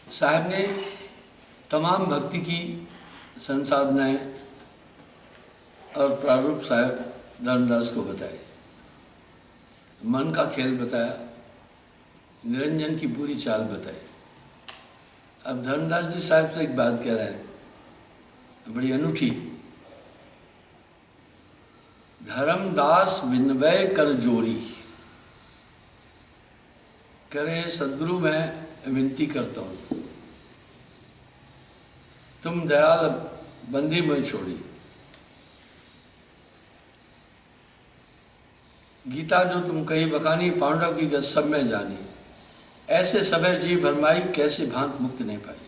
साहब ने तमाम भक्ति की संसाधनाएं और प्रारूप साहब धर्मदास को बताए, मन का खेल बताया, निरंजन की पूरी चाल बताई। अब धर्मदास जी साहब से एक बात कह रहे हैं, बड़ी अनूठी। धर्मदास विनवय कर जोरी, कह रहे सदगुरु मैं विनती करता हूँ, तुम दयाल बंदी में छोड़ी। गीता जो तुम कही बखानी, पांडव की गत सब में जानी, ऐसे सभय जी भरमाई, कैसे भांत मुक्त नहीं पाई।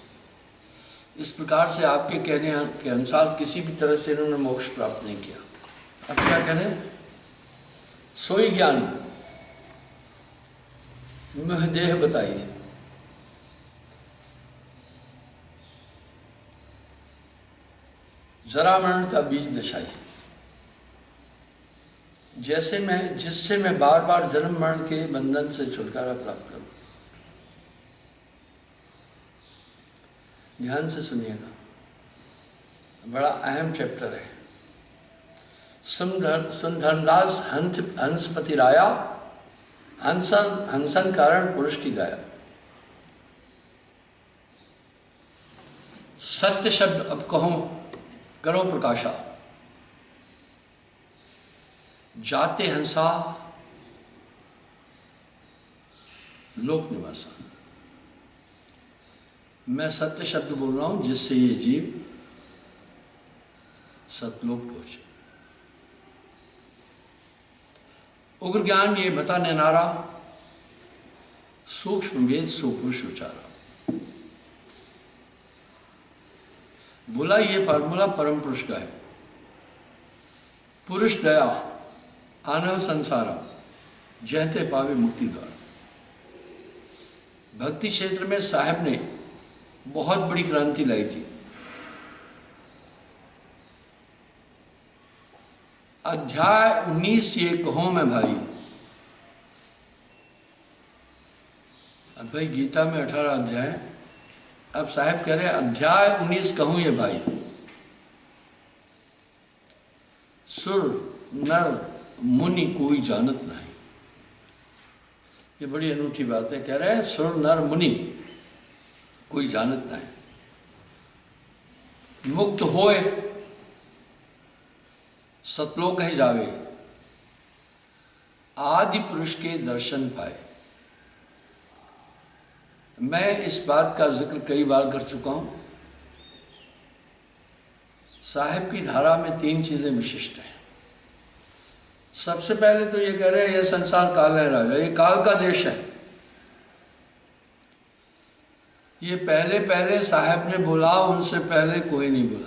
इस प्रकार से आपके कहने के अनुसार किसी भी तरह से इन्होंने मोक्ष प्राप्त नहीं किया। अब क्या करें? सोई ज्ञान मह देह बताइए। जरा मरण का बीज दशाई, जैसे मैं जिससे मैं बार बार जन्म मरण के बंधन से छुटकारा प्राप्त करूं। ध्यान से सुनिएगा, बड़ा अहम चैप्टर है। सुंधरदास हंसपति राया, हंसन कारण पुरुष की गाया। सत्य शब्द अब कहो करो प्रकाशा, जाते हंसा लोक निवासा। मैं सत्य शब्द बोल रहा हूं जिससे ये जीव सतलोक पहुंचे। उग्र ज्ञान ये बताने नारा, सूक्ष्म वेद सो पुरुष उचारा। बोला ये फार्मूला परम पुरुष का है। पुरुष दया आनव संसारा, जहते पावे मुक्ति द्वार। भक्ति क्षेत्र में साहब ने बहुत बड़ी क्रांति लाई थी। अध्याय 19 ये कहो मैं भाई। अब भाई गीता में 18 अध्याय, अब साहब कह रहे अध्याय 19 कहूं ये भाई। सुर नर मुनि कोई जानत नहीं। ये बड़ी अनूठी बात है। कह रहे हैं सुर नर मुनि कोई जानत नहीं। मुक्त होए सतलोक है जावे, आदि पुरुष के दर्शन पाए। मैं इस बात का जिक्र कई बार कर चुका हूं। साहिब की धारा में 3 चीजें विशिष्ट हैं। सबसे पहले तो ये कह रहे हैं यह संसार काल है राजा, ये काल का देश है। ये पहले पहले साहब ने बोला, उनसे पहले कोई नहीं बोला।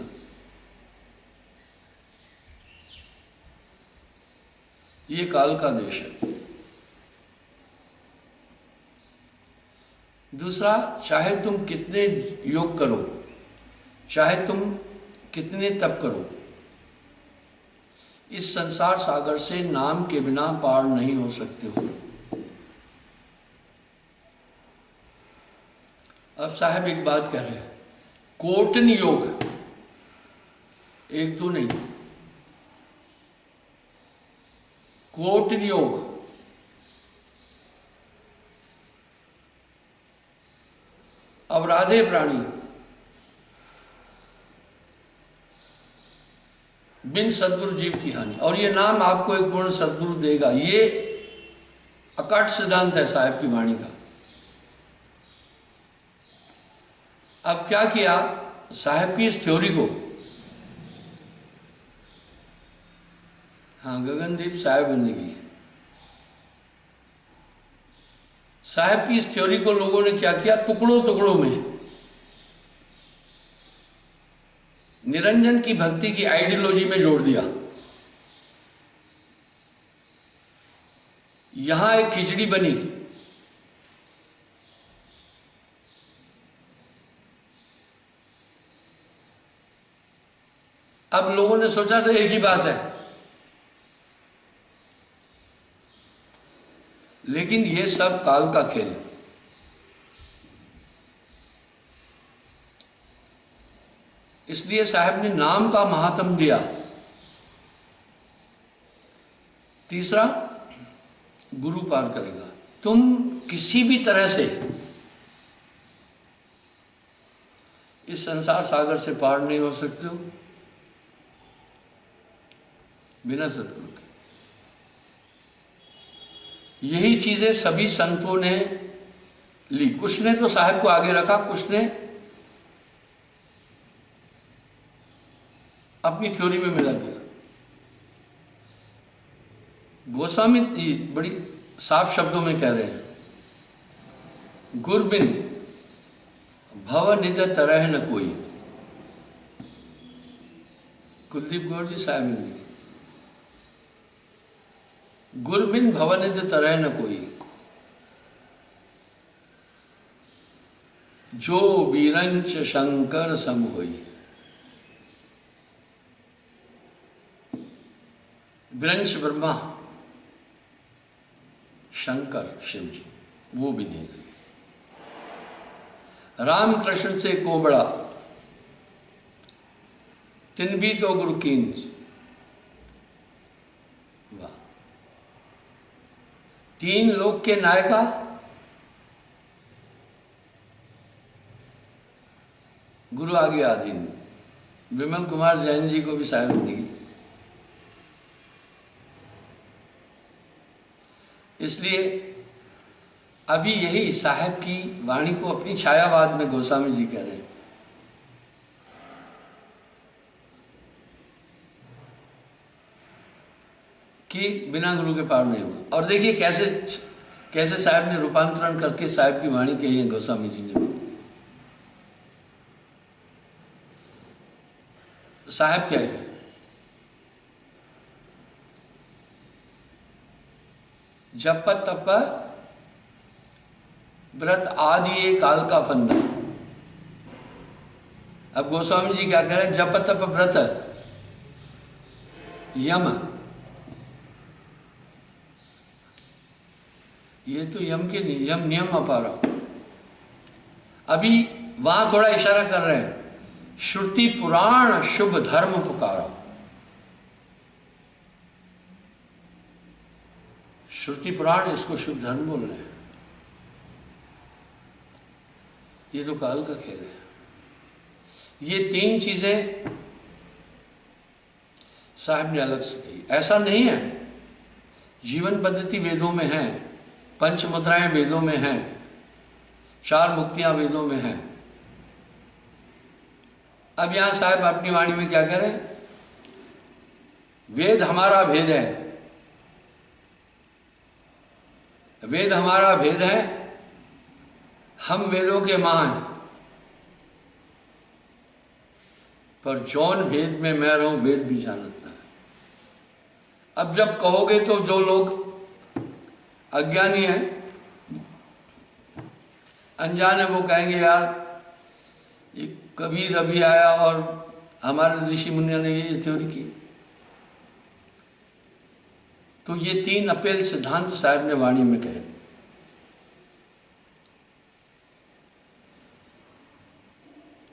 ये काल का देश है। दूसरा, चाहे तुम कितने योग करो, चाहे तुम कितने तप करो, इस संसार सागर से नाम के बिना पार नहीं हो सकते हो। अब साहब एक बात कह रहे हैं, कोटन योग, एक तो नहीं, कोटन योग। अपराधे प्राणी बिन सदगुरु जीव की हानि। और ये नाम आपको एक पूर्ण सदगुरु देगा। ये अकट सिद्धांत है साहब की वाणी का। अब क्या किया साहब की इस थ्योरी को, हाँ गगनदीप साहब बंदगी, साहब की इस थ्योरी को लोगों ने क्या किया, टुकड़ों टुकड़ों में निरंजन की भक्ति की आइडियोलॉजी में जोड़ दिया। यहां एक खिचड़ी बनी, अब लोगों ने सोचा था एक ही बात है, लेकिन ये सब काल का खेल। इसलिए साहब ने नाम का महात्म दिया। तीसरा, गुरु पार करेगा। तुम किसी भी तरह से इस संसार सागर से पार नहीं हो सकते हो बिना सदगुरु के। यही चीजें सभी संतों ने ली। कुछ ने तो साहब को आगे रखा, कुछ ने अपनी थ्योरी में मिला दिया। गोस्वामी जी बड़ी साफ शब्दों में कह रहे हैं, गुर बिन भव निध तरह न कोई। कुलदीप गौर जी साहब ने, गुर बिन भव निध तरह न कोई, जो बीरंच शंकर सम होई। बीरंच ब्रह्मा, शंकर शिव जी, वो भी नहीं। रामकृष्ण से कोबड़ा, तिन भी तो गुरु कीन। वाह। तीन लोक के नायका, गुरु आगे आधीन। विमल कुमार जैन जी को भी साहिब दी। इसलिए अभी यही साहब की वाणी को अपनी छायावाद में गोस्वामी जी कह रहे हैं कि बिना गुरु के पार नहीं होगा। और देखिए कैसे कैसे साहब ने रूपांतरण करके साहब की वाणी कही है गोस्वामी जी ने। साहब क्या है, जप तप व्रत आदि ये काल का फंदा। अब गोस्वामी जी क्या कह रहे हैं, जप तप व्रत यम, ये तो यम के नहीं, यम नियम अपारा। अभी वहां थोड़ा इशारा कर रहे हैं, श्रुति पुराण शुभ धर्म पुकारा। श्रुति पुराण इसको शुभ धर्म बोल रहे हैं। ये तो काल का खेल है। ये तीन चीजें साहब ने अलग से कही। ऐसा नहीं है, जीवन पद्धति वेदों में है, पंच मुद्राएं वेदों में हैं, चार मुक्तियां वेदों में हैं। अब यहां साहब अपनी वाणी में क्या कह रहे हैं, वेद हमारा भेद है, वेद हमारा भेद है, हम वेदों के मां हैं, पर जौन भेद में मैं रहूं वेद भी जानता है। अब जब कहोगे तो जो लोग अज्ञानी हैं, अनजान है, वो कहेंगे यार ये कबीर अभी आया और हमारे ऋषि मुनियों ने ये थ्योरी की। तो ये तीन अपेल सिद्धांत साहब ने वाणी में कहे।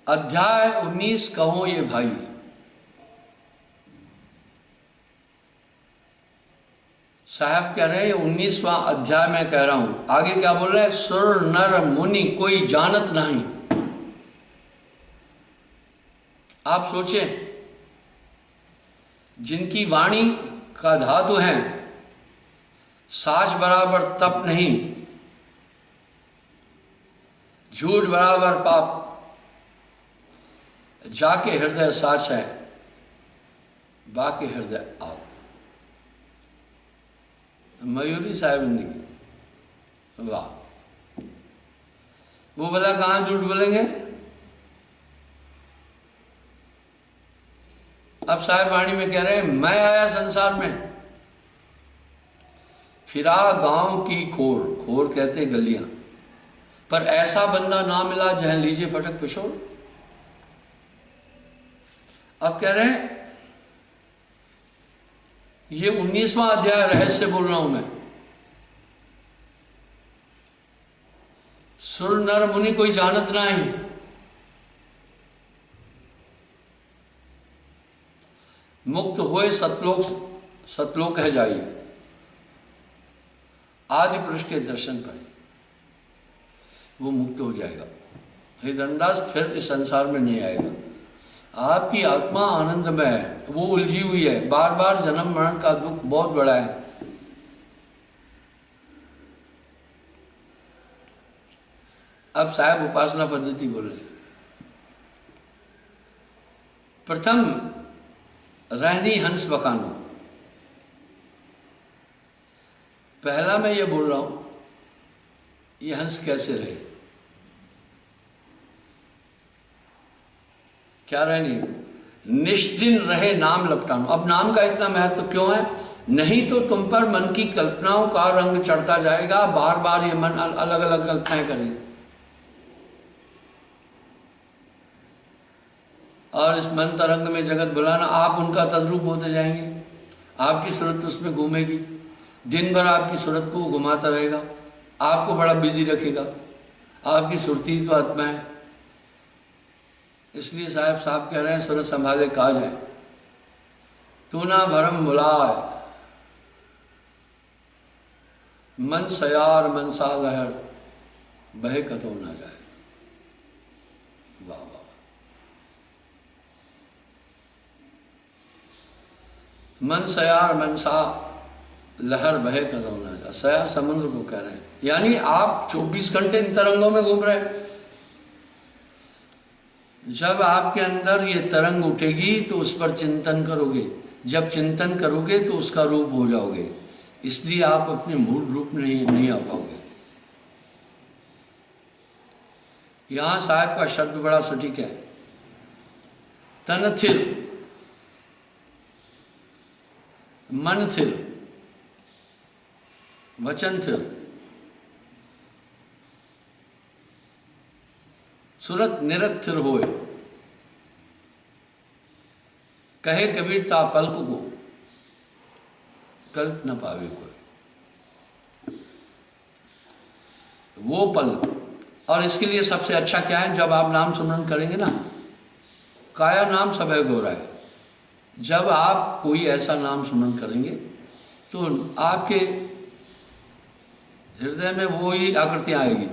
अध्याय 19 कहो ये भाई। साहब कह रहे हैं 19वां अध्याय में कह रहा हूं। आगे क्या बोल रहे हैं, सुर नर मुनि कोई जानत नहीं। आप सोचें, जिनकी वाणी का धातु है साच बराबर तप नहीं, झूठ बराबर पाप, जाके हृदय साच है, बाके हृदय आप। मयूरी साहब ने की, वाह। वो बोला कहां झूठ बोलेंगे। अब साहब वाणी में कह रहे हैं, मैं आया संसार में, फिरा गांव की खोर, खोर कहते गलियां, पर ऐसा बंदा ना मिला जहां लीजिए फटक पिछोड़। अब कह रहे हैं ये 19वां अध्याय रहस्य बोल रहा हूं मैं। सुर नर मुनि कोई जानत नहीं, मुक्त होए सतलोक, सतलोक है जाई, आदि पुरुष के दर्शन पाए, वो मुक्त हो जाएगा। हे धनदास फिर इस संसार में नहीं आएगा। आपकी आत्मा आनंदमय है, वो उलझी हुई है, बार बार जन्म मरण का दुख बहुत बड़ा है। अब साहब उपासना पद्धति बोल रहे। प्रथम रहनी हंस बखानो। पहला मैं ये बोल रहा हूं, ये हंस कैसे रहे, क्या रहनी, निष्दिन रहे नाम लपटानो। अब नाम का इतना महत्व क्यों है? नहीं तो तुम पर मन की कल्पनाओं का रंग चढ़ता जाएगा, बार बार ये मन अलग अलग कल्पनाएं करेगा, और इस मन तरंग में जगत बुलाना, आप उनका तद्रूप होते जाएंगे, आपकी सूरत उसमें घूमेगी, दिन भर आपकी सूरत को घुमाता रहेगा, आपको बड़ा बिजी रखेगा, आपकी सुरती तो आत्मा है। इसलिए साहब कह रहे हैं, सूरत संभाले काज है, तू ना भरम बुलाए, मन सयार मनसा लहर, बहे कतो ना जाए। वाह वाह। मन सयार मनसा लहर बहे कतो ना जाए, सयार समुद्र को कह रहे हैं, यानी आप 24 घंटे इन तरंगों में घूम रहे हैं। जब आपके अंदर ये तरंग उठेगी तो उस पर चिंतन करोगे, जब चिंतन करोगे तो उसका रूप हो जाओगे, इसलिए आप अपने मूल रूप में नहीं आ पाओगे। यहां साहब का शब्द बड़ा सटीक है, तन थिर, मन थिर, वचन थिर, सुरत निरत थिर होए, कहे कबीर ता पलक को, कल्प न पावे कोई। वो पल, और इसके लिए सबसे अच्छा क्या है, जब आप नाम सुमरन करेंगे ना, काया नाम सभय गौरा है, जब आप कोई ऐसा नाम सुमरन करेंगे तो आपके हृदय में वो ही आकृतियाँ आएगी।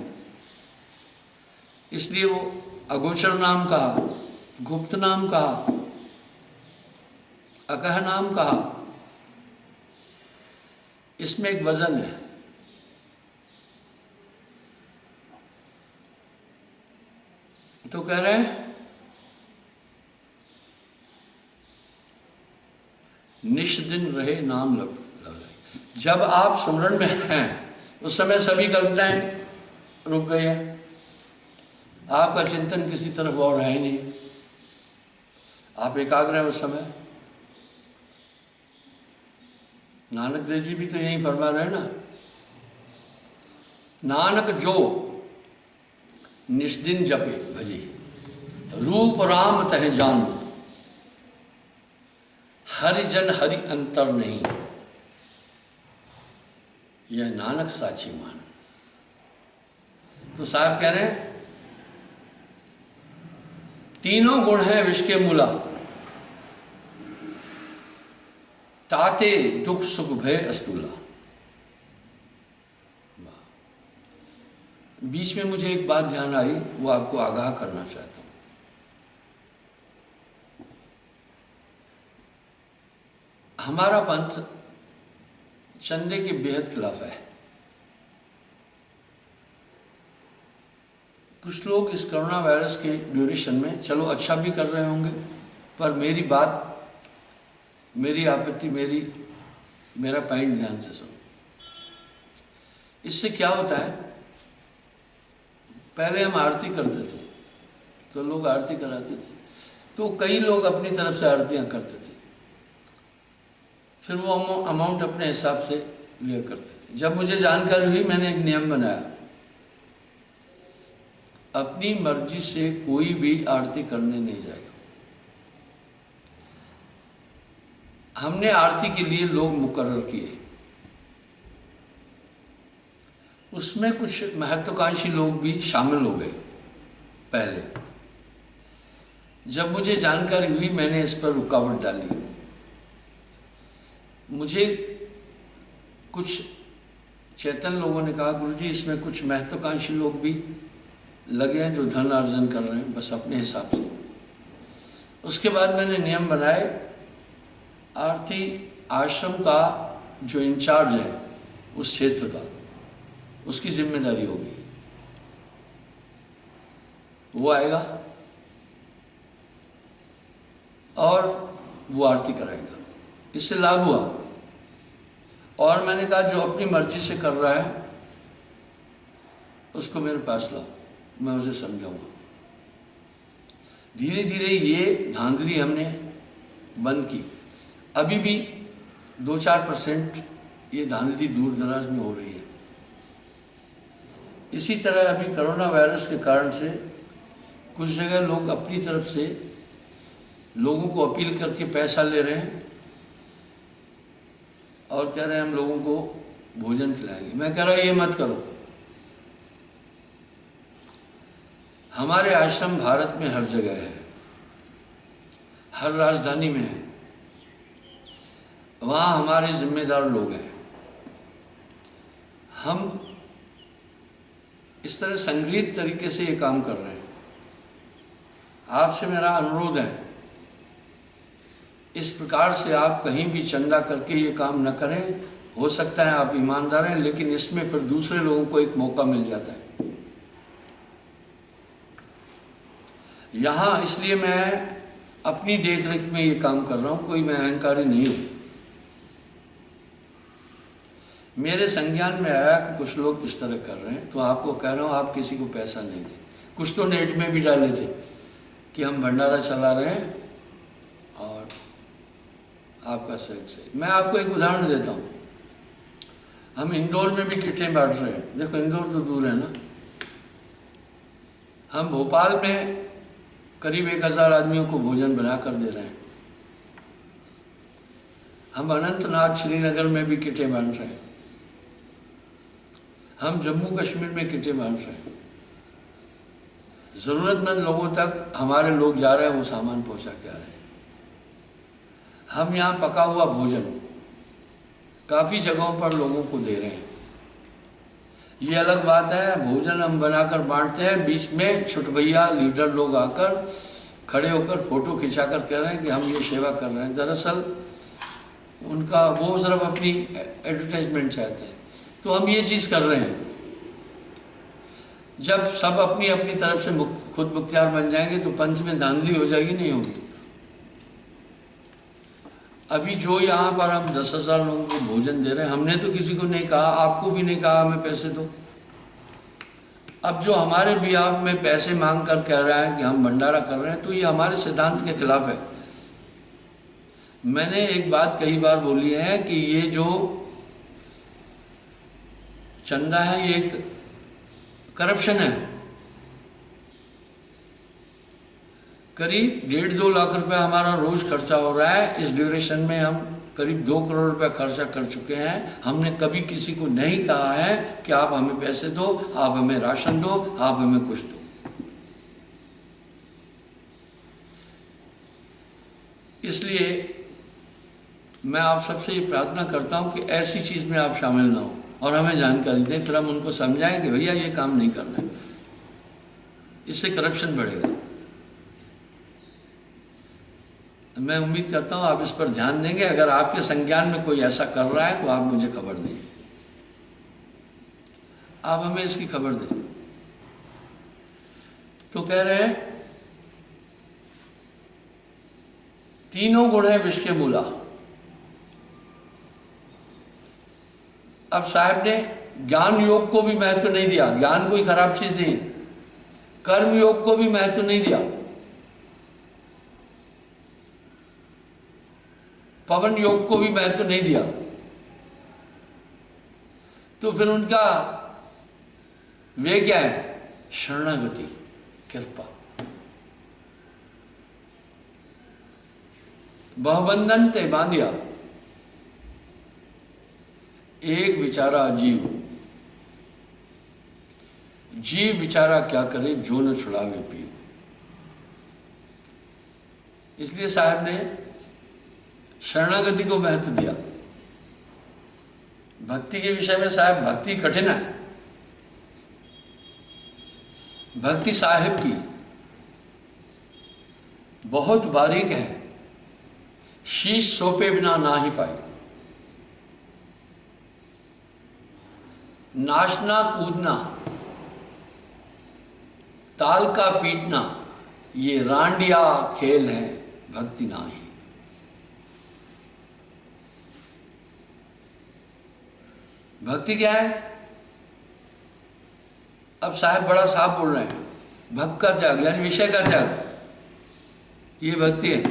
इसलिए वो अगोचर नाम कहा, गुप्त नाम कहा, अकह नाम कहा, इसमें एक वजन है। तो कह रहे हैं निष्दिन रहे नाम लप, जब आप सुमरन में हैं उस समय सभी कल्पनाएं रुक गई हैं, आपका चिंतन किसी तरफ और है ही नहीं, आप एकाग्र हैं उस समय। नानक देव जी भी तो यही फरमा रहे हैं ना, नानक जो निष्दिन जपे भजी, रूप राम तह जान, हरिजन हरि अंतर नहीं, यह नानक साची मान। तो साहब कह रहे हैं तीनों गुण हैं विश्व के मूला, ताते दुख सुख भय अस्तूला। बीच में मुझे एक बात ध्यान आई, वो आपको आगाह करना चाहता हूं। हमारा पंथ चंदे के बेहद खिलाफ है। कुछ लोग इस कोरोना वायरस के ड्यूरेशन में चलो अच्छा भी कर रहे होंगे, पर मेरी बात, मेरी आपत्ति, मेरा पॉइंट ध्यान से सुनो। इससे क्या होता है, पहले हम आरती करते थे तो लोग आरती कराते थे, तो कई लोग अपनी तरफ से आरतियां करते थे, फिर वो अमाउंट अपने हिसाब से लिया करते थे। जब मुझे जानकारी हुई, मैंने एक नियम बनाया, अपनी मर्जी से कोई भी आरती करने नहीं जाएगा। हमने आरती के लिए लोग मुकर्रर किए, उसमें कुछ महत्वाकांक्षी लोग भी शामिल हो गए। पहले जब मुझे जानकारी हुई मैंने इस पर रुकावट डाली। मुझे कुछ चेतन लोगों ने कहा गुरुजी इसमें कुछ महत्वाकांक्षी लोग भी लगे हैं जो धन अर्जन कर रहे हैं बस अपने हिसाब से। उसके बाद मैंने नियम बनाए, आरती आश्रम का जो इंचार्ज है उस क्षेत्र का, उसकी जिम्मेदारी होगी, वो आएगा और वो आरती कराएगा। इससे लाभ हुआ। और मैंने कहा जो अपनी मर्जी से कर रहा है उसको मेरे पास लाओ, मैं उसे समझाऊंगा। धीरे धीरे ये धांधली हमने बंद की। अभी भी 2-4% ये धांधली दूर दराज में हो रही है। इसी तरह अभी कोरोना वायरस के कारण से कुछ जगह लोग अपनी तरफ से लोगों को अपील करके पैसा ले रहे हैं और कह रहे हैं हम लोगों को भोजन खिलाएंगे। मैं कह रहा हूँ ये मत करो। हमारे आश्रम भारत में हर जगह है, हर राजधानी में है, वहाँ हमारे जिम्मेदार लोग हैं। हम इस तरह संगठित तरीके से ये काम कर रहे हैं। आपसे मेरा अनुरोध है इस प्रकार से आप कहीं भी चंदा करके ये काम न करें। हो सकता है आप ईमानदार हैं लेकिन इसमें फिर दूसरे लोगों को एक मौका मिल जाता है। यहाँ इसलिए मैं अपनी देखरेख में ये काम कर रहा हूँ, कोई मैं अहंकारी नहीं हूँ। मेरे संज्ञान में आया कि कुछ लोग इस तरह कर रहे हैं तो आपको कह रहा हूँ आप किसी को पैसा नहीं दें। कुछ तो नेट में भी डाले थे कि हम भंडारा चला रहे हैं और आपका सही। मैं आपको एक उदाहरण देता हूँ। हम इंदौर में भी किटें बांट रहे हैं। देखो इंदौर तो दूर है ना। हम भोपाल में करीब 1000 आदमियों को भोजन बना कर दे रहे हैं। हम अनंतनाग श्रीनगर में भी किटें बांट रहे हैं। हम जम्मू कश्मीर में किटें बांट रहे हैं। ज़रूरतमंद लोगों तक हमारे लोग जा रहे हैं, वो सामान पहुंचा के आ रहे हैं। हम यहाँ पका हुआ भोजन काफ़ी जगहों पर लोगों को दे रहे हैं। ये अलग बात है, भोजन हम बनाकर बांटते हैं, बीच में छुटभैया लीडर लोग आकर खड़े होकर फोटो खिंचाकर कह रहे हैं कि हम ये सेवा कर रहे हैं। दरअसल उनका वो सिर्फ अपनी एडवर्टाइजमेंट चाहते हैं। तो हम ये चीज़ कर रहे हैं। जब सब अपनी अपनी तरफ से खुद मुख्तियार बन जाएंगे तो पंच में धांधली हो जाएगी, नहीं होगी। अभी जो यहाँ पर हम 10,000 लोगों को भोजन दे रहे हैं, हमने तो किसी को नहीं कहा, आपको भी नहीं कहा हमें पैसे दो। अब जो हमारे बिहाफ में पैसे मांग कर कह रहा है कि हम भंडारा कर रहे हैं तो ये हमारे सिद्धांत के खिलाफ है। मैंने एक बात कई बार बोली है कि ये जो चंदा है ये एक करप्शन है। करीब 1.5-2 लाख रुपए हमारा रोज खर्चा हो रहा है। इस ड्यूरेशन में हम करीब 2 करोड़ रुपए खर्चा कर चुके हैं। हमने कभी किसी को नहीं कहा है कि आप हमें पैसे दो, आप हमें राशन दो, आप हमें कुछ दो। इसलिए मैं आप सबसे ये प्रार्थना करता हूं कि ऐसी चीज में आप शामिल ना हो और हमें जानकारी दें, फिर हम उनको समझाएं कि भैया ये काम नहीं करना है, इससे करप्शन बढ़ेगा। मैं उम्मीद करता हूँ आप इस पर ध्यान देंगे। अगर आपके संज्ञान में कोई ऐसा कर रहा है तो आप मुझे खबर दें, आप हमें इसकी खबर दें। तो कह रहे हैं तीनों गुण है विष के मूला। अब साहब ने ज्ञान योग को भी महत्व नहीं दिया। ज्ञान कोई खराब चीज नहीं है। कर्म योग को भी महत्व नहीं दिया। पवन योग को भी महत्व नहीं दिया। तो फिर उनका वे क्या है? शरणागति, कृपा। बहुबंधन ते बांधिया, एक बेचारा जीव जीव बेचारा क्या करे जो न छुड़ावे पियो। इसलिए साहब ने शरणागति को महत्व दिया। भक्ति के विषय में साहब, भक्ति कठिन है, भक्ति साहिब की बहुत बारीक है, शीश सौंपे बिना ना ही पाए। नाचना कूदना, ताल का पीटना, ये रांडिया खेल है, भक्ति नाही। भक्ति क्या है? अब साहब बड़ा साफ बोल रहे हैं, भक्त का त्याग यानी विषय का त्याग, ये भक्ति है।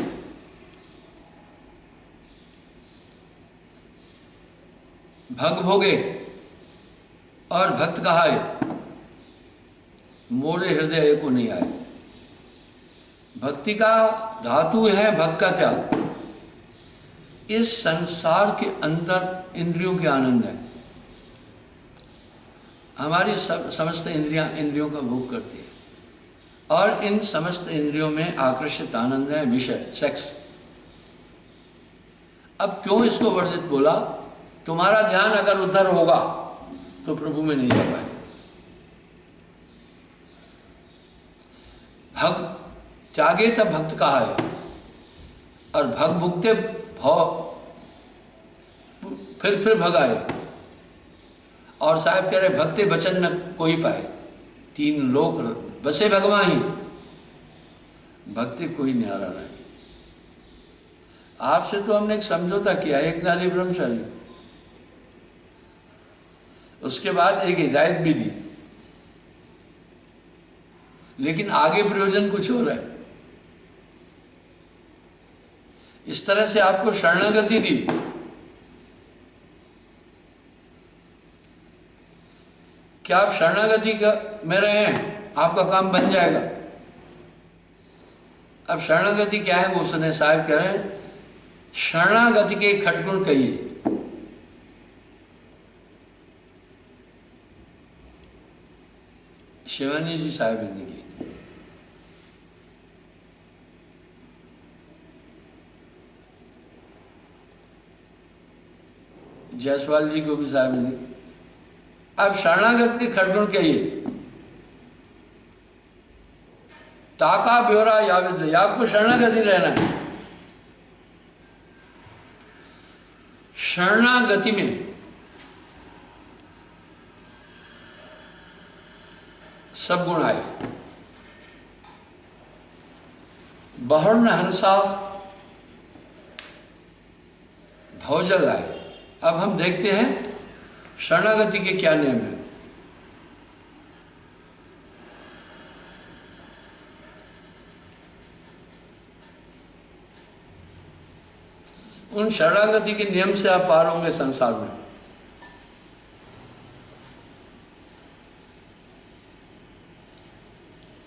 भग भोगे और भक्त कहाए, मोरे हृदय को नहीं आए। भक्ति का धातु है भक्त का त्याग। इस संसार के अंदर इंद्रियों के आनंद है, हमारी समस्त इंद्रियों का भोग करती है, और इन समस्त इंद्रियों में आकर्षित आनंद है विषय, सेक्स। अब क्यों इसको वर्जित बोला? तुम्हारा ध्यान अगर उधर होगा तो प्रभु में नहीं जा पाए। भग त्यागे तब भक्त कहा है, और भग भुगते भाव फिर भगाए। और साहब कह रहे भक्ते बचन न कोई पाए, तीन लोक बसे भगवाही, भक्ति कोई न्यारा नहीं। आपसे तो हमने एक समझौता किया, एक नारी ब्रह्मचारी, उसके बाद एक हिदायत भी दी, लेकिन आगे प्रयोजन कुछ हो रहा है। इस तरह से आपको शरणागति दी, क्या आप शरणागति में रहे हैं, आपका काम बन जाएगा। अब शरणागति क्या है वो सुने। साहब कह रहे हैं शरणागति के खटगुण कहिए। शिवानी जी साहब हिंदी की, जायसवाल जी को भी साहब हिंदी। अब शरणागत के खटगुण कहिए। ताका ब्योरा याविद, आपको शरणागति रहना है। शरणागति में सब गुण आए। बहर्ण हंसा भौजल आए। अब हम देखते हैं शरणागति के क्या नियम है। उन शरणागति के नियम से आप पार होंगे संसार में।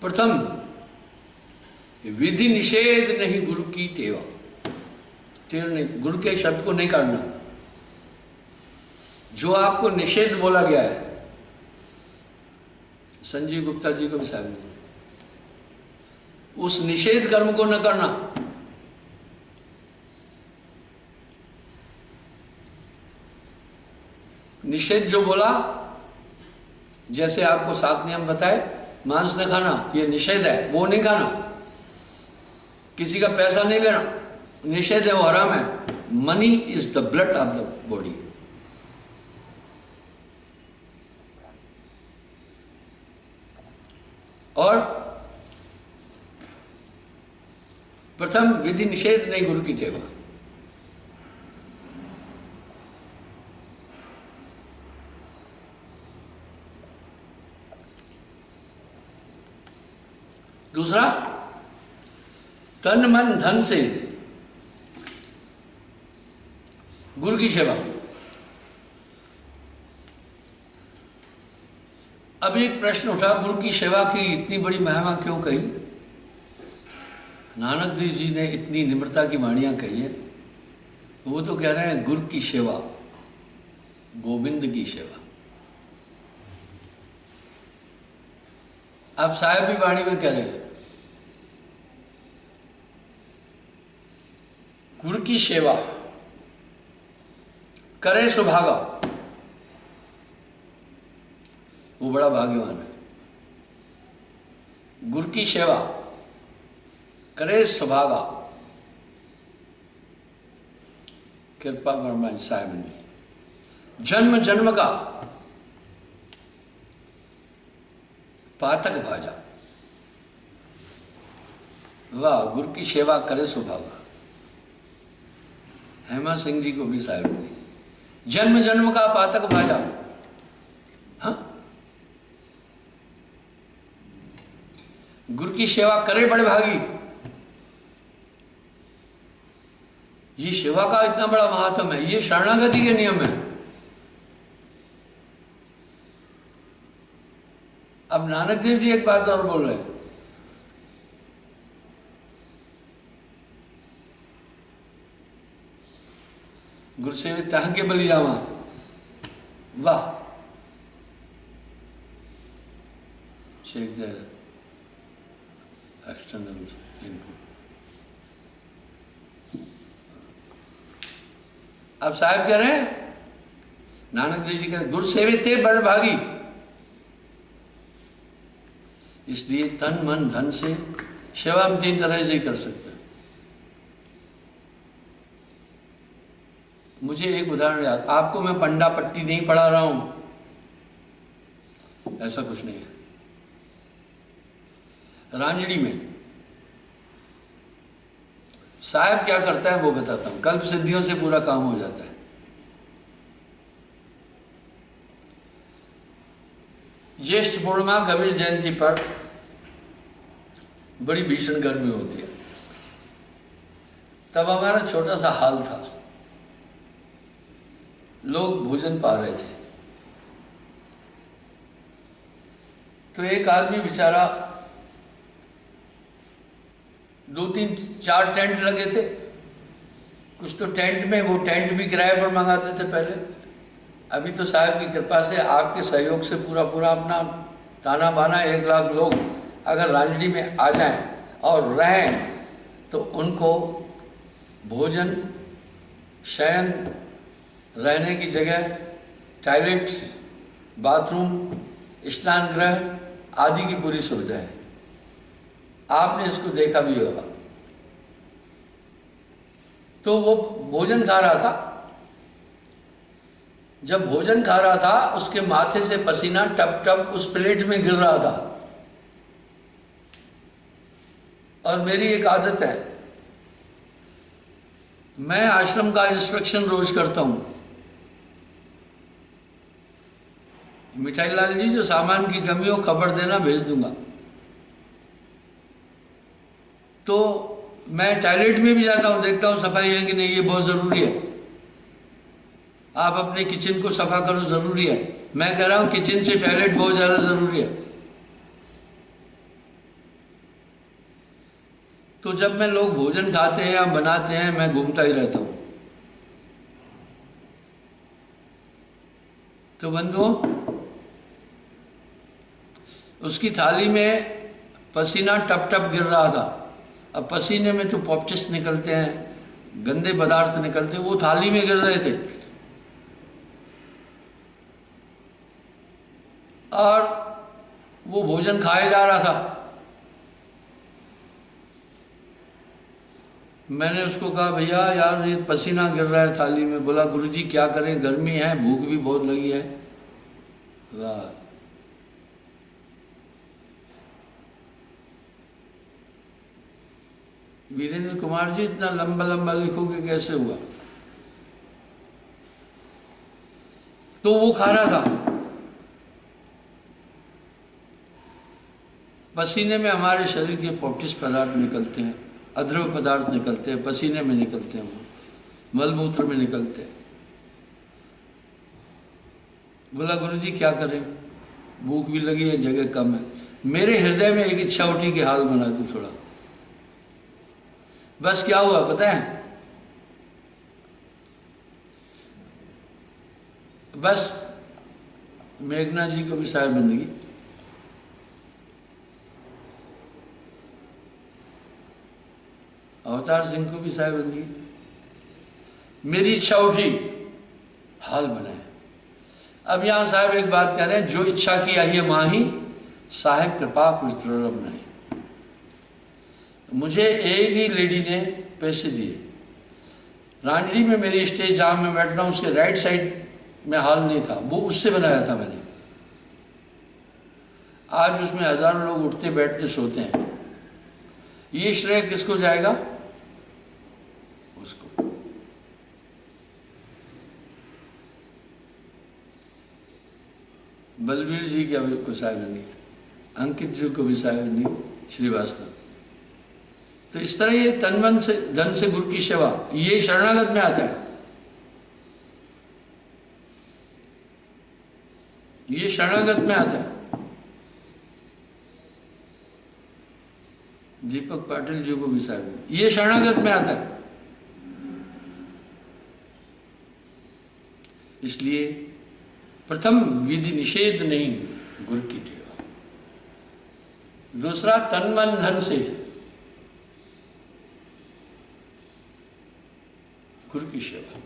प्रथम, विधि निषेध नहीं गुरु की टेवा। गुरु के शब्द को नहीं काटना। जो आपको निषेध बोला गया है, संजीव गुप्ता जी को भी साहब, उस निषेध कर्म को न करना। निषेध जो बोला, जैसे आपको 7 नियम बताए, मांस न खाना ये निषेध है, वो नहीं खाना। किसी का पैसा नहीं लेना, निषेध है, वो हराम है। Money is the blood of the body. और प्रथम विधि निषेध नहीं गुरु की टेवा। दूसरा, तन मन धन से गुरु की सेवा। अब एक प्रश्न उठा, गुरु की सेवा की इतनी बड़ी महिमा क्यों कही? नानक देव जी ने इतनी निम्रता की वाणियां कही है। वो तो कह रहे हैं गुरु की सेवा, गोविंद की सेवा। अब साहब भी वाणी में कह रहे हैं, गुरु की सेवा करे सुभागा, वो बड़ा भाग्यवान है। गुरु की सेवा करे सुभागा, कृपा परमान साहिब ने जन्म जन्म का पातक भाजा। वाह, गुरु की सेवा करे सुभागा। हेमा सिंह जी को भी साहिब ने जन्म जन्म का पातक भाजा। हाँ, गुरु की सेवा करे बड़े भागी। ये सेवा का इतना बड़ा महात्म है, ये शरणागति के नियम है। अब नानक देव जी एक बात और बोल रहे हैं, गुरु सेवित तह के बलि जावा। वाह, चेक द एक्सटर्नल इनपुट। अब साहब कह रहे हैं, नानक देव जी कह रहे हैं, गुरु सेवित थे बड़ भागी। इसलिए तन मन धन से सेवा हम 3 तरह से ही कर सकते हैं। मुझे एक उदाहरण याद, आपको मैं पंडा पट्टी नहीं पढ़ा रहा हूं, ऐसा कुछ नहीं है। रांझड़ी में साहब क्या करता है वो बताता हूं। कल्प सिद्धियों से पूरा काम हो जाता है। ज्येष्ठ पूर्णिमा कबीर जयंती पर बड़ी भीषण गर्मी होती है। तब हमारा छोटा सा हाल था, लोग भोजन पा रहे थे। तो एक आदमी बेचारा, 2-3-4 टेंट लगे थे। कुछ तो टेंट में, वो टेंट भी किराए पर मंगाते थे पहले। अभी तो साहब की कृपा से, आपके सहयोग से पूरा अपना ताना बाना 1 लाख लोग अगर रांझड़ी में आ जाएं और रहें तो उनको भोजन, शयन, रहने की जगह, टॉयलेट, बाथरूम, स्नान गृह आदि की पूरी सुविधा है। आपने इसको देखा भी होगा। तो वो भोजन खा रहा था। जब भोजन खा रहा था, उसके माथे से पसीना टप टप उस प्लेट में गिर रहा था। और मेरी एक आदत है, मैं आश्रम का इंस्पेक्शन रोज करता हूं। मिठाई लाल जी, जो सामान की कमी हो खबर देना, भेज दूंगा। तो मैं टॉयलेट में भी जाता हूं, देखता हूं सफाई है कि नहीं, ये बहुत जरूरी है। आप अपने किचन को सफा करो, जरूरी है। मैं कह रहा हूं किचन से टॉयलेट बहुत ज्यादा जरूरी है। तो जब मैं लोग भोजन खाते हैं या बनाते हैं, मैं घूमता ही रहता हूं। तो बंधुओं, उसकी थाली में पसीना टप टप गिर रहा था। अब पसीने में तो पॉपटिस निकलते हैं, गंदे पदार्थ निकलते हैं, वो थाली में गिर रहे थे। और वो भोजन खाया जा रहा था। मैंने उसको कहा, भैया यार ये पसीना गिर रहा है थाली में। बोला, गुरुजी क्या करें, गर्मी है, भूख भी बहुत लगी है। वाह, वीरेंद्र कुमार जी, इतना लंबा लंबा लिखोगे कैसे हुआ? तो वो खा रहा था। पसीने में हमारे शरीर के पॉपटिस पदार्थ निकलते हैं, अद्रव्य पदार्थ निकलते हैं, पसीने में निकलते हैं, वो मलमूत्र में निकलते हैं। बोला, गुरुजी क्या करें, भूख भी लगी है, जगह कम है। मेरे हृदय में एक इच्छा उठी कि हाल बना दूं थोड़ा। बस क्या हुआ पता है? बस मेघना जी को भी शायद बंदगी, अवतार सिंह को भी साहेब बंदी। मेरी इच्छा उठी, हाल बनाए। अब यहाँ साहब एक बात कह रहे हैं, जो इच्छा की आइए माही, साहिब कृपा कुछ दुर्लभ नहीं। मुझे एक ही लेडी ने पैसे दिए, रांडली में मेरी स्टेज जहाँ मैं बैठता हूँ उसके राइट साइड में हॉल नहीं था, वो उससे बनाया था मैंने। आज उसमें हजारों लोग उठते बैठते सोते हैं। ये श्रेय किसको जाएगा? उसको। बलबीर जी को साहिबंदी, अंकित जी को भी साहिबंदी, श्रीवास्तव। तो इस तरह ये तन मन से धन से गुरु की सेवा, ये शरणागत में आता है। ये शरणागत में आता है। दीपक पाटिल जी को भी साहिब, ये शरणागत में आता है। इसलिए प्रथम विधि निषेध नहीं, गुरु की सेवा। दूसरा तन मन धन से गुरु की सेवा।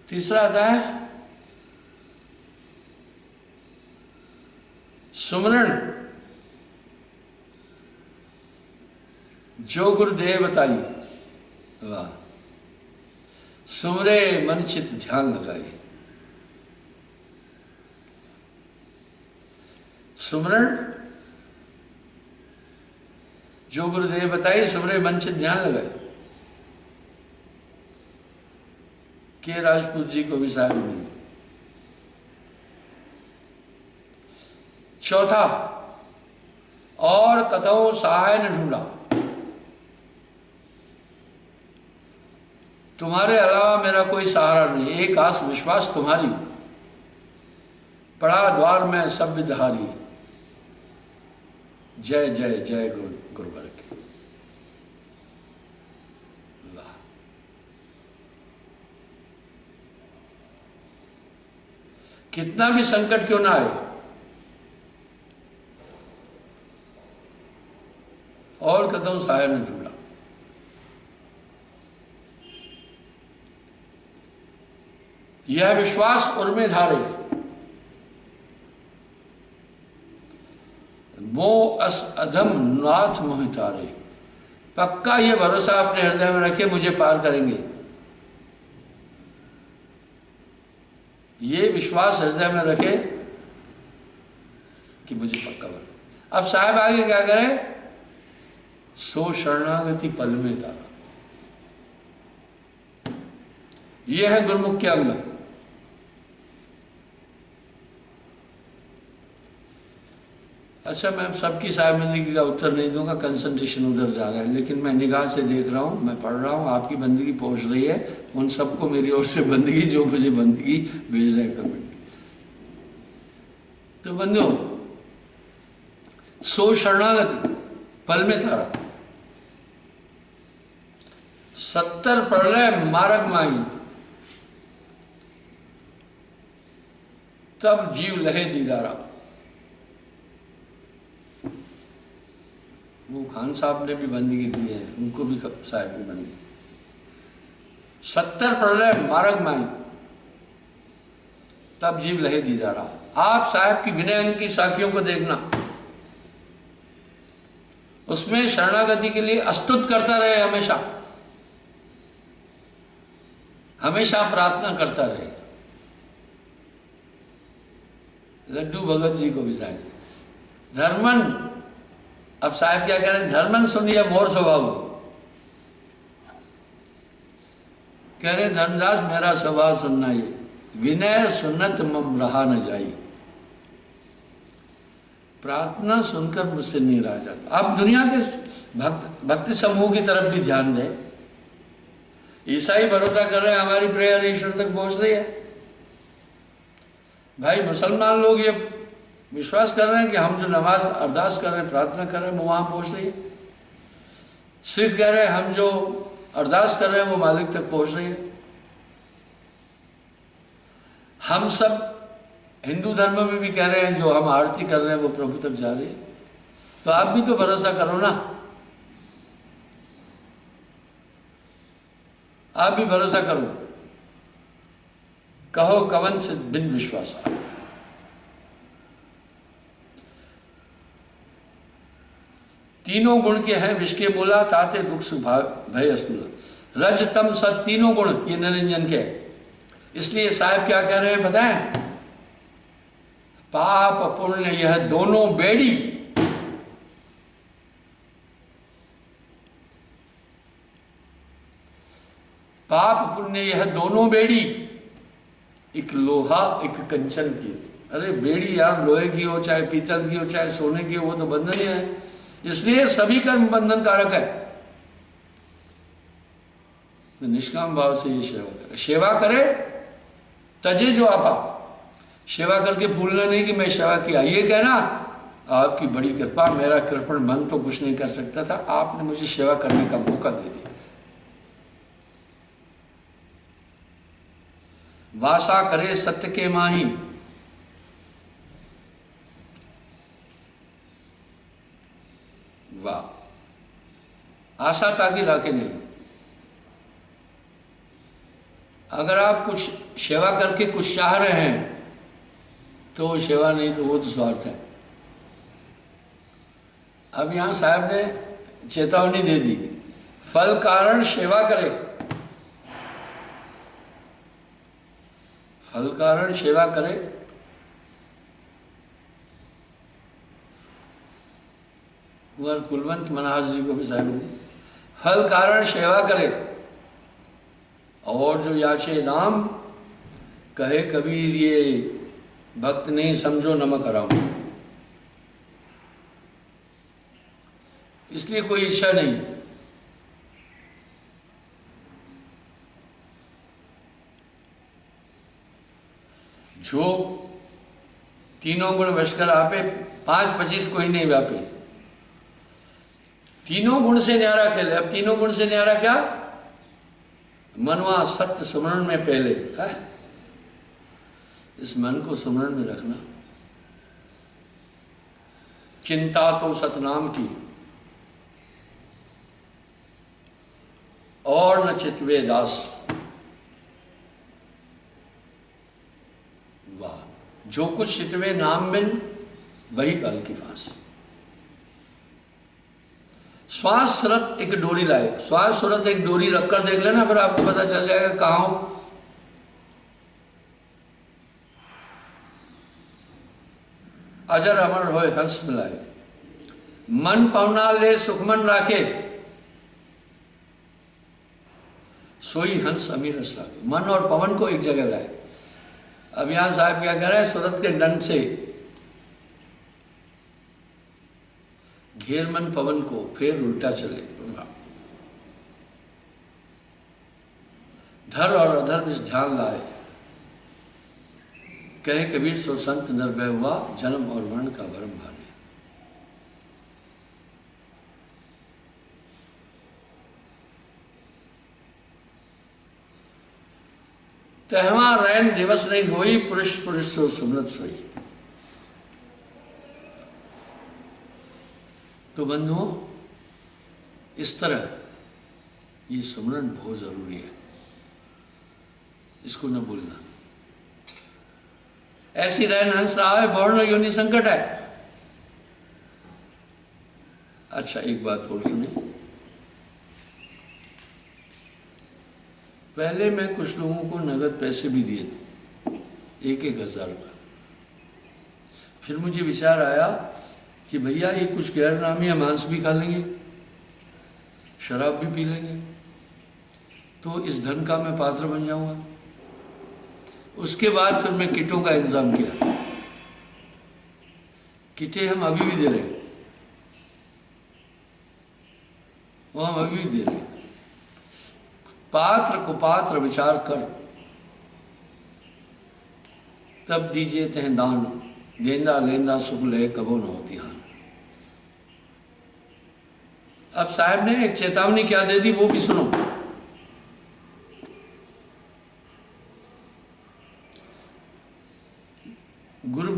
तीसरा आता है सुमरण, जो गुरुदेव बताई। वाह। सुमरे मन चित ध्यान लगाई। सुमरण, जो गुरुदेव बताई, सुमरे मन चित ध्यान लगाई। के राजपूत जी को भी साहिब मिली। चौथा, और कथाओं सहाय ने ढूंढा। तुम्हारे अलावा मेरा कोई सहारा नहीं, एक आस विश्वास तुम्हारी, पड़ा द्वार में सब विधारी। जय जय जय गुरुवर की। वाह। कितना भी संकट क्यों ना आए, और कथम सहाय ने ढूंढा। यह विश्वास उर्मे धारे, मोह अस अधम नाथ मोहि तारे। पक्का ये भरोसा अपने हृदय में रखे, मुझे पार करेंगे। ये विश्वास हृदय में रखे कि मुझे पक्का बना। अब साहब आगे क्या करें? सो शरणागति पल में तारा। यह है गुरुमुख के अंग। अच्छा, मैं सबकी साहिबंदगी का उत्तर नहीं दूंगा, कंसंट्रेशन उधर जा रहा है, लेकिन मैं निगाह से देख रहा हूँ, मैं पढ़ रहा हूँ, आपकी बंदगी पहुँच रही है। उन सबको मेरी ओर से बंदगी, जो मुझे बंदगी भेज रहे हैं कमेंट। तो बंधुओं, सो शरणागति पल में तारा। 70 प्रलय मार्ग माई, तब जीव लहे दीदारा। वो खान साहब ने भी बंदगी दी है, उनको भी साहब भी बंदी। 70 प्रलय मार्ग माई, तब जीव लहे दीदारा। आप साहब की विनय अंग की साखियों को देखना, उसमें शरणागति के लिए अस्तुत करता रहे, हमेशा हमेशा प्रार्थना करता रहे। लड्डू भगत जी को भी साहब धर्मन, अब साहब क्या कह रहे हैं? धर्मन सुनिए मोर स्वभाव। कह रहे धर्मदास मेरा स्वभाव सुनना, ये विनय सुन्नत मम रहा न जाई। प्रार्थना सुनकर मुझसे नहीं रहा जाता। अब दुनिया के भक्ति समूह की तरफ भी ध्यान दें। ईसाई भरोसा कर रहे हैं हमारी प्रेयर ईश्वर तक पहुंच रही है। भाई मुसलमान लोग ये विश्वास कर रहे हैं कि हम जो नमाज अरदास कर रहे हैं, प्रार्थना कर रहे हैं, वो वहां पहुंच रही है। सिख कह रहे हैं हम जो अरदास कर रहे हैं वो मालिक तक पहुंच रही है। हम सब हिंदू धर्म में भी कह रहे हैं जो हम आरती कर रहे हैं वो प्रभु तक जा रही है, तो आप भी तो भरोसा करो ना, आप भी भरोसा करो। कहो कवन से बिन विश्वासा। तीनों गुण के हैं विष के बोला, ताते दुख सुख भय अस्तुला। रज तम सत तीनों गुण ये निरंजन के, इसलिए साहब क्या कह रहे हैं बताएं, पाप पुण्य यह दोनों बेड़ी, पाप पुण्य यह दोनों बेड़ी, एक लोहा एक कंचन की। अरे बेड़ी यार लोहे की हो चाहे पीतल की हो चाहे सोने की हो, वो तो बंधन ही है, इसलिए सभी कर्म बंधन कारक है। तो निष्काम भाव से ये सेवा करे, सेवा करे तजे जो आपा, सेवा करके भूलना नहीं कि मैं सेवा किया, ये कहना आपकी बड़ी कृपा, मेरा कृपण मन तो कुछ नहीं कर सकता था, आपने मुझे सेवा करने का मौका दे दिया। वासा करे सत्य के माही, वाह, आशा ताकि राखे नहीं। अगर आप कुछ सेवा करके कुछ चाह रहे हैं तो वो सेवा नहीं, तो वो तो स्वार्थ है। अब यहां साहब ने चेतावनी दे दी, फल कारण सेवा करे, फल कारण सेवा करे। कुंवर कुलवंत मनहास जी को भी साहब ने फल कारण सेवा करे, और जो याचे नाम, कहे कबीर ये भक्त नहीं समझो नमक हराम। इसलिए कोई इच्छा नहीं, जो तीनों गुण वशकर आपे, 5-25 कोई नहीं व्यापे, तीनों गुण से न्यारा खेले। अब तीनों गुण से न्यारा क्या, मनवा सत्य स्मरण में पहले है, इस मन को स्मरण में रखना। चिंता तो सतनाम की, और न चितवे दास। वाह, जो कुछ चितवे नाम बिन वही काल की फांस। श्वास सुरत एक डोरी लाए, श्वास सुरत एक डोरी रखकर देख लेना, फिर आपको पता चल जाएगा कहाँ हो। अजर अमर होए हंस मिलाए, मन पवना ले सुखमन राखे, सोई हंस अमीर रस राखे। मन और पवन को एक जगह लाए। अब यहां साहब क्या कह रहे हैं, सूरत के दंड से घेर मन पवन को, फिर उल्टा चले। धर और अधर में ध्यान लाए, कहे कबीर सो संत निर्भय हुआ, जन्म और वर्ण का भरम भारे। तहवा रैन दिवस नहीं हुई, पुरुष पुरुष सो सुमरत सोई। तो बंधुओं, इस तरह ये सुमरन बहुत जरूरी है, इसको न भूलना। ऐसी रैन हंस रहा है, वर्ण योनि संकट है। अच्छा, एक बात और सुनिए। पहले मैं कुछ लोगों को नगद पैसे भी दिए थे, 1,000 रुपये। फिर मुझे विचार आया कि भैया ये कुछ गैर नामी है, मांस भी खा लेंगे, शराब भी पी लेंगे, तो इस धन का मैं पात्र बन जाऊंगा। उसके बाद फिर मैं किटों का इंतजाम किया। किटें हम अभी भी दे रहे हैं, वो हम अभी भी दे रहे हैं। पात्र कुपात्र विचार कर, तब दीजिए तह दान, देंदा लेंदा सुख ले कबो न होती हान। अब साहब ने एक चेतावनी क्या दे दी, वो भी सुनो।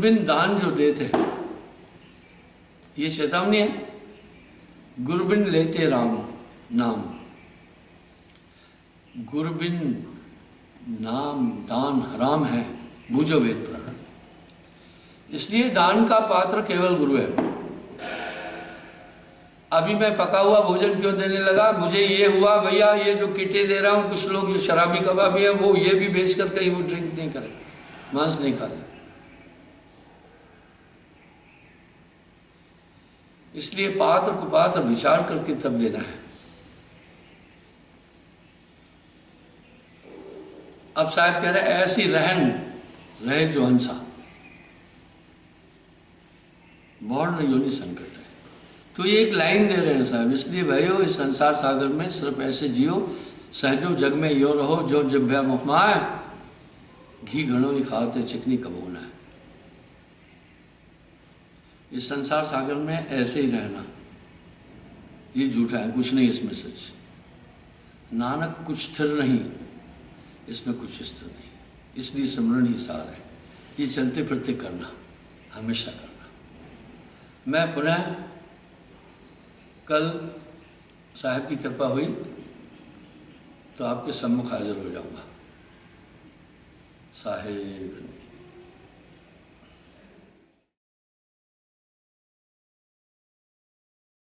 गुरबिन दान जो देते हैं, ये चेतावनी है। गुरबिन लेते राम नाम, गुरबिन नाम दान हराम है, बूझो वेद पुराण। इसलिए दान का पात्र केवल गुरु है। अभी मैं पका हुआ भोजन क्यों देने लगा? मुझे ये हुआ भैया, ये जो किटे दे रहा हूँ, कुछ लोग जो शराबी कबाबी है वो ये भी बेच कर कहीं वो ड्रिंक नहीं करे, मांस नहीं खाते। इसलिए पात्र को पात्र विचार करके तब देना है। अब साहब कह रहे ऐसी रहन रहे जो हंसा, वर्ण योनि संकट है। तो ये एक लाइन दे रहे हैं साहब, इसलिए भयो इस संसार सागर में सिर्फ ऐसे जियो, सहजो जग में यो रहो, जो जिभ्या मुखमाए, घी घड़ो ही खाते चिकनी कबूना है। इस संसार सागर में ऐसे ही रहना, ये झूठा है, कुछ नहीं इसमें सच। नानक कुछ स्थिर नहीं, इसमें कुछ स्थिर नहीं, इसलिए सिमरन ही सार है। ये चलते फिरते करना, हमेशा करना। मैं पुनः कल साहब की कृपा हुई तो आपके सम्मुख हाजिर हो जाऊंगा। साहेब